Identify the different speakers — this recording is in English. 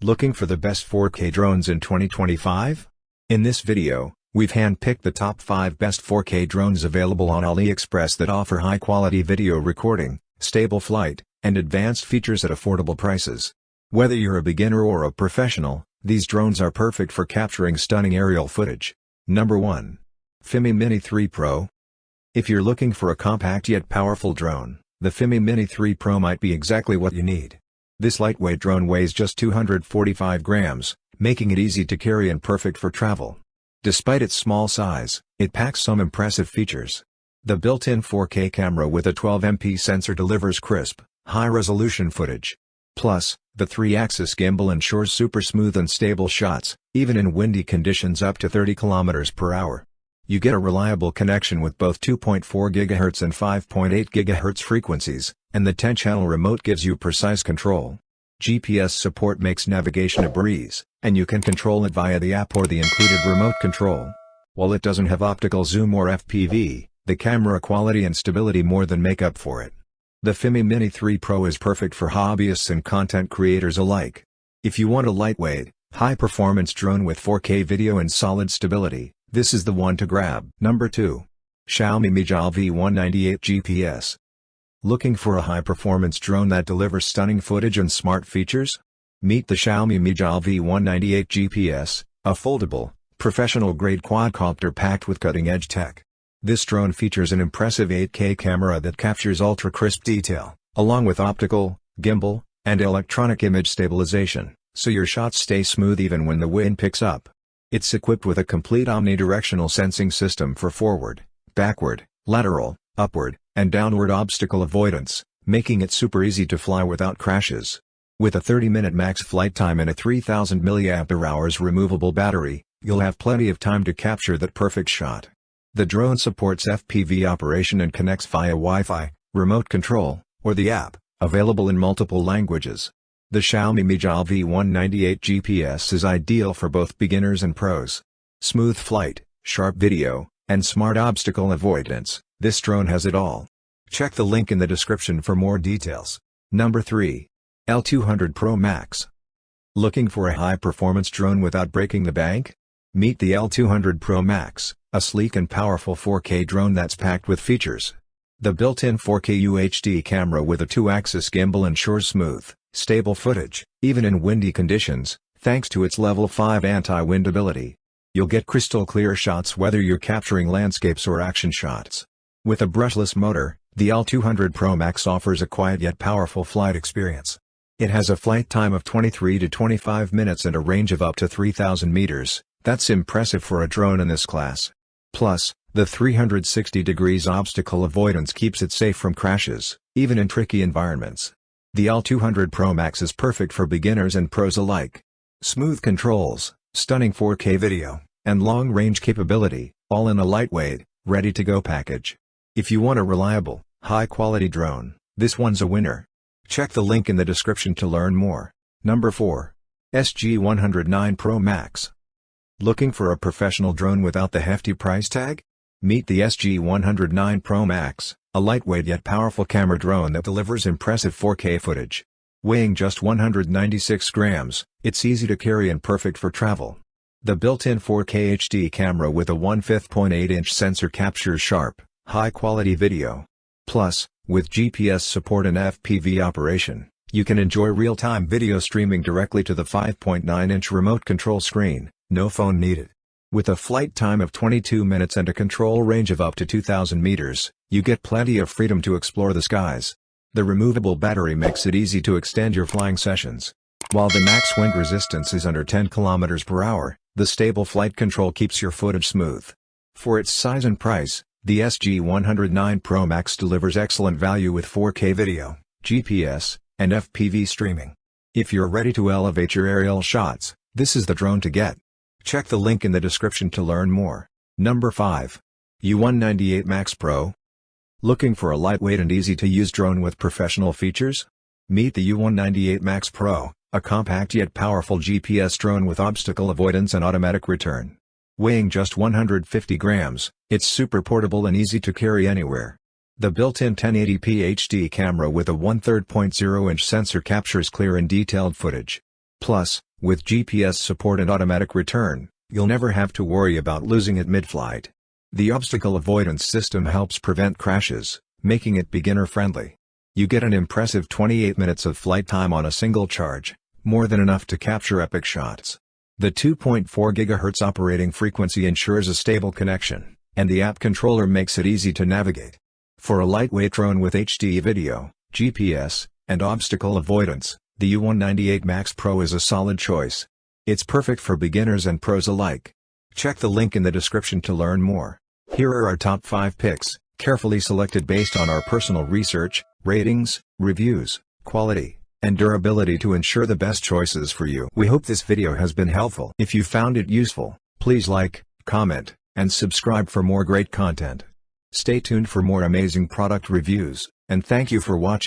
Speaker 1: Looking for the best 4K drones in 2025? In this video, we've handpicked the top 5 best 4K drones available on AliExpress that offer high-quality video recording, stable flight, and advanced features at affordable prices. Whether you're a beginner or a professional, these drones are perfect for capturing stunning aerial footage. Number 1. FIMI Mini 3 Pro. If you're looking for a compact yet powerful drone, the FIMI Mini 3 Pro might be exactly what you need. This lightweight drone weighs just 245 grams, making it easy to carry and perfect for travel. Despite its small size, it packs some impressive features. The built-in 4K camera with a 12MP sensor delivers crisp, high-resolution footage. Plus, the 3-axis gimbal ensures super smooth and stable shots, even in windy conditions up to 30 km per hour. You get a reliable connection with both 2.4 GHz and 5.8 GHz frequencies, and the 10-channel remote gives you precise control. GPS support makes navigation a breeze, and you can control it via the app or the included remote control. While it doesn't have optical zoom or FPV, the camera quality and stability more than make up for it. The FIMI Mini 3 Pro is perfect for hobbyists and content creators alike. If you want a lightweight, high-performance drone with 4K video and solid stability, this is the one to grab. Number 2. Xiaomi Mijal V198 GPS. Looking for a high-performance drone that delivers stunning footage and smart features? Meet the Xiaomi Mijal V198 GPS, a foldable, professional-grade quadcopter packed with cutting-edge tech. This drone features an impressive 8K camera that captures ultra-crisp detail, along with optical, gimbal, and electronic image stabilization, so your shots stay smooth even when the wind picks up. It's equipped with a complete omnidirectional sensing system for forward, backward, lateral, upward, and downward obstacle avoidance, making it super easy to fly without crashes. With a 30-minute max flight time and a 3000 mAh removable battery, you'll have plenty of time to capture that perfect shot. The drone supports FPV operation and connects via Wi-Fi, remote control, or the app, available in multiple languages. The Xiaomi Mijal V198 GPS is ideal for both beginners and pros. Smooth flight, sharp video, and smart obstacle avoidance, this drone has it all. Check the link in the description for more details. Number 3. L200 Pro Max. Looking for a high-performance drone without breaking the bank? Meet the L200 Pro Max, a sleek and powerful 4K drone that's packed with features. The built-in 4K UHD camera with a 2-axis gimbal ensures smooth, stable footage, even in windy conditions, thanks to its level 5 anti-wind ability. You'll get crystal clear shots whether you're capturing landscapes or action shots. With a brushless motor, the L200 Pro Max offers a quiet yet powerful flight experience. It has a flight time of 23 to 25 minutes and a range of up to 3,000 meters, that's impressive for a drone in this class. Plus, the 360 degrees obstacle avoidance keeps it safe from crashes, even in tricky environments. The L200 Pro Max is perfect for beginners and pros alike. Smooth controls, stunning 4K video, and long-range capability, all in a lightweight, ready-to-go package. If you want a reliable, high-quality drone, this one's a winner. Check the link in the description to learn more. Number 4. SG109 Pro Max. Looking for a professional drone without the hefty price tag? Meet the SG109 Pro Max, a lightweight yet powerful camera drone that delivers impressive 4K footage. Weighing just 196 grams, it's easy to carry and perfect for travel. The built-in 4K HD camera with a 1/5.8-inch sensor captures sharp, high-quality video. Plus, with GPS support and FPV operation, you can enjoy real-time video streaming directly to the 5.9-inch remote control screen, no phone needed. With a flight time of 22 minutes and a control range of up to 2,000 meters, you get plenty of freedom to explore the skies. The removable battery makes it easy to extend your flying sessions. While the max wind resistance is under 10 km per hour, the stable flight control keeps your footage smooth. For its size and price, the SG109 Pro Max delivers excellent value with 4K video, GPS, and FPV streaming. If you're ready to elevate your aerial shots, this is the drone to get. Check the link in the description to learn more. Number 5. U198 Max Pro. Looking for a lightweight and easy-to-use drone with professional features? Meet the U198 Max Pro, a compact yet powerful GPS drone with obstacle avoidance and automatic return. Weighing just 150 grams, it's super portable and easy to carry anywhere. The built-in 1080p HD camera with a 1/3.0-inch sensor captures clear and detailed footage. Plus, With GPS support and automatic return, you'll never have to worry about losing it mid-flight. The obstacle avoidance system helps prevent crashes, making it beginner-friendly. You get an impressive 28 minutes of flight time on a single charge, more than enough to capture epic shots. The 2.4 GHz operating frequency ensures a stable connection, and the app controller makes it easy to navigate. For a lightweight drone with HD video, GPS, and obstacle avoidance, the U198 Max Pro is a solid choice. It's perfect for beginners and pros alike. Check the link in the description to learn more. Here are our top 5 picks, carefully selected based on our personal research, ratings, reviews, quality, and durability to ensure the best choices for you. We hope this video has been helpful. If you found it useful, please like, comment, and subscribe for more great content. Stay tuned for more amazing product reviews, and thank you for watching.